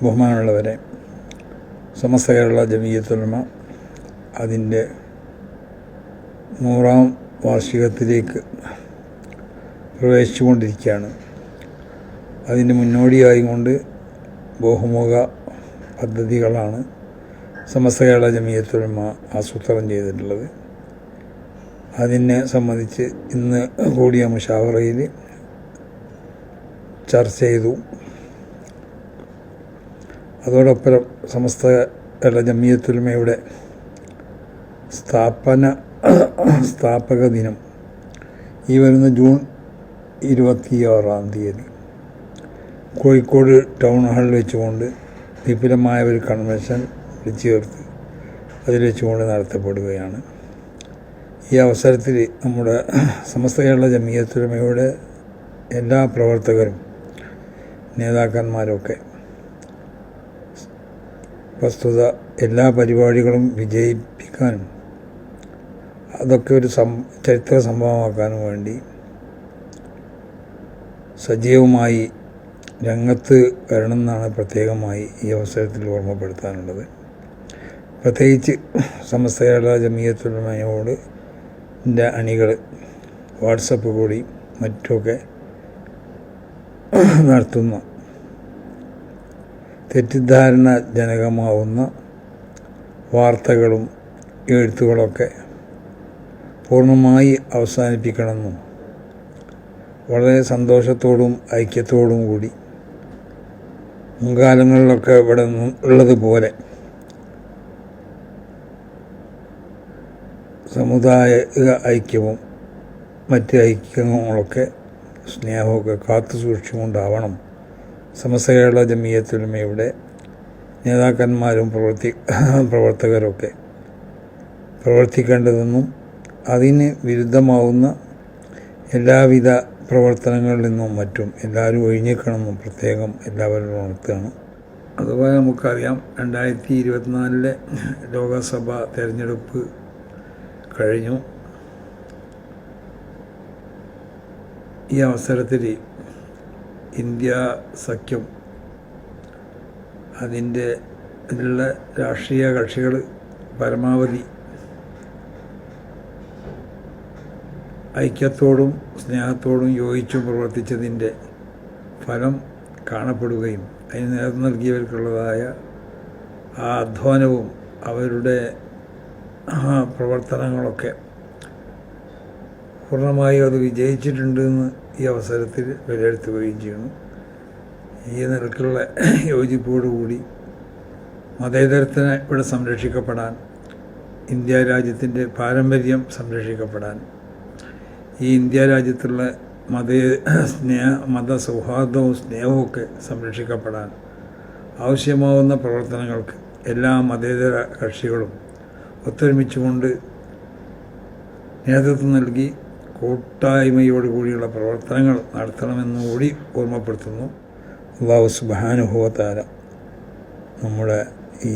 ബഹുമാനമുള്ളവരെ, സമസ്ത കേരള ജമീയത്തുൽ ഉലമ അതിൻ്റെ 100ാം വാർഷികത്തിലേക്ക് പ്രവേശിച്ചുകൊണ്ടിരിക്കുകയാണ്. അതിന് മുന്നോടിയായി കൊണ്ട് ബഹുമുഖ പദ്ധതികളാണ് സമസ്ത കേരള ജമീയത്തുൽ ഉലമ ആസൂത്രണം ചെയ്തിട്ടുള്ളത്. അതിനെ സംബന്ധിച്ച് ഇന്ന് കൂടിയ മുശാവറയിൽ ചർച്ച ചെയ്തു. അതോടൊപ്പം സമസ്ത കേരള ജമീയത്തുൽ ഉലമയുടെ സ്ഥാപക ദിനം ഈ വരുന്ന ജൂൺ 26-ാം തീയതി കോഴിക്കോട് ടൗൺ ഹാളിൽ വെച്ചുകൊണ്ട് വിപുലമായ ഒരു കൺവെൻഷൻ വിളിച്ചു ചേർത്ത് അതിൽ വെച്ചുകൊണ്ട് നടത്തപ്പെടുകയാണ്. ഈ അവസരത്തിൽ നമ്മുടെ സമസ്ത കേരള ജമീയത്തുൽ ഉലമയുടെ എല്ലാ പ്രവർത്തകരും നേതാക്കന്മാരൊക്കെ വസ്തുത എല്ലാ പരിപാടികളും വിജയിപ്പിക്കാനും അതൊക്കെ ഒരു ചരിത്ര സംഭവമാക്കാനും വേണ്ടി സജീവമായി രംഗത്ത് വരണമെന്നാണ് പ്രത്യേകമായി ഈ അവസരത്തിൽ ഓർമ്മപ്പെടുത്താനുള്ളത്. പ്രത്യേകിച്ച് സമസ്ത കേരള ജമീയത്തുൽ ഉലമയോട് അണികൾ വാട്സപ്പ് കൂടി മറ്റുമൊക്കെ നടത്തുന്ന തെറ്റിദ്ധാരണ ജനകമാവുന്ന വാർത്തകളും എഴുത്തുകളൊക്കെ പൂർണ്ണമായി അവസാനിപ്പിക്കണമെന്നും വളരെ സന്തോഷത്തോടും ഐക്യത്തോടും കൂടി മുൻകാലങ്ങളിലൊക്കെ ഇവിടെ ഉള്ളതുപോലെ സമുദായിക ഐക്യവും മറ്റ് ഐക്യങ്ങളൊക്കെ സ്നേഹമൊക്കെ കാത്തു സൂക്ഷിച്ചുകൊണ്ടാവണം സമസ്ത കേരള ജമീയത്തുൽ ഉലമയുടെ നേതാക്കന്മാരും പ്രവർത്തകരൊക്കെ പ്രവർത്തിക്കേണ്ടതെന്നും അതിന് വിരുദ്ധമാവുന്ന എല്ലാവിധ പ്രവർത്തനങ്ങളിൽ നിന്നും മറ്റും എല്ലാവരും ഒഴിഞ്ഞേക്കണമെന്നും പ്രത്യേകം എല്ലാവരും ഉണർത്തുകയാണ്. അതുപോലെ നമുക്കറിയാം 2024 ലോകസഭാ തെരഞ്ഞെടുപ്പ് കഴിഞ്ഞു. ഈ അവസരത്തിൽ ഇന്ത്യ സഖ്യം അതിൻ്റെ ഇതിലുള്ള രാഷ്ട്രീയ കക്ഷികൾ പരമാവധി ഐക്യത്തോടും സ്നേഹത്തോടും യോജിച്ചും പ്രവർത്തിച്ചതിൻ്റെ ഫലം കാണപ്പെടുകയും അതിന് നേതൃത്വം നൽകിയവർക്കുള്ളതായ ആ അധ്വാനവും അവരുടെ പ്രവർത്തനങ്ങളൊക്കെ പൂർണ്ണമായും അത് വിജയിച്ചിട്ടുണ്ടെന്ന് ഈ അവസരത്തിൽ വിലയിരുത്തുകയും ചെയ്യുന്നു. ഈ നിലക്കുള്ള യോജിപ്പോടുകൂടി മതേതരത്തിന് ഇവിടെ സംരക്ഷിക്കപ്പെടാൻ, ഇന്ത്യ രാജ്യത്തിൻ്റെ പാരമ്പര്യം സംരക്ഷിക്കപ്പെടാൻ, ഈ ഇന്ത്യ രാജ്യത്തുള്ള മതസൗഹാർദ്ദവും സ്നേഹവുമൊക്കെ സംരക്ഷിക്കപ്പെടാൻ ആവശ്യമാവുന്ന പ്രവർത്തനങ്ങൾക്ക് എല്ലാ മതേതര കക്ഷികളും ഒത്തൊരുമിച്ചുകൊണ്ട് നേതൃത്വം നൽകി കൂട്ടായ്മയോടുകൂടിയുള്ള പ്രവർത്തനങ്ങൾ നടത്തണമെന്നുകൂടി ഓർമ്മപ്പെടുത്തുന്നു. അല്ലാഹു സുബ്ഹാനഹു വ തആല നമ്മുടെ ഈ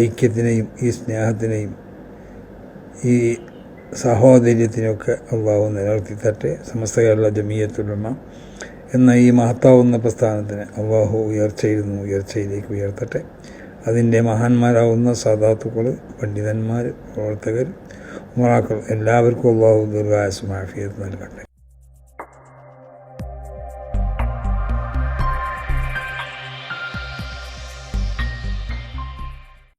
ഐക്യത്തിനെയും ഈ സ്നേഹത്തിനെയും ഈ സഹോദര്യത്തിനൊക്കെ അല്ലാഹു നിലനിർത്തിത്തട്ടെ. സമസ്ത കേരള ജമീയത്തുൽ ഉലമ എന്ന ഈ മഹത്താവുന്ന പ്രസ്ഥാനത്തിന് അല്ലാഹു ഉയർച്ചയിലേക്ക് ഉയർത്തട്ടെ. അതിൻ്റെ മഹാന്മാരാവുന്ന സാദാത്തുക്കൾ, പണ്ഡിതന്മാർ, പ്രവർത്തകർ, ഉമറാക്കൾ എല്ലാവർക്കും അല്ലാഹു ദീർഘായുസ്സും ആഫിയത്തും നൽകട്ടെ.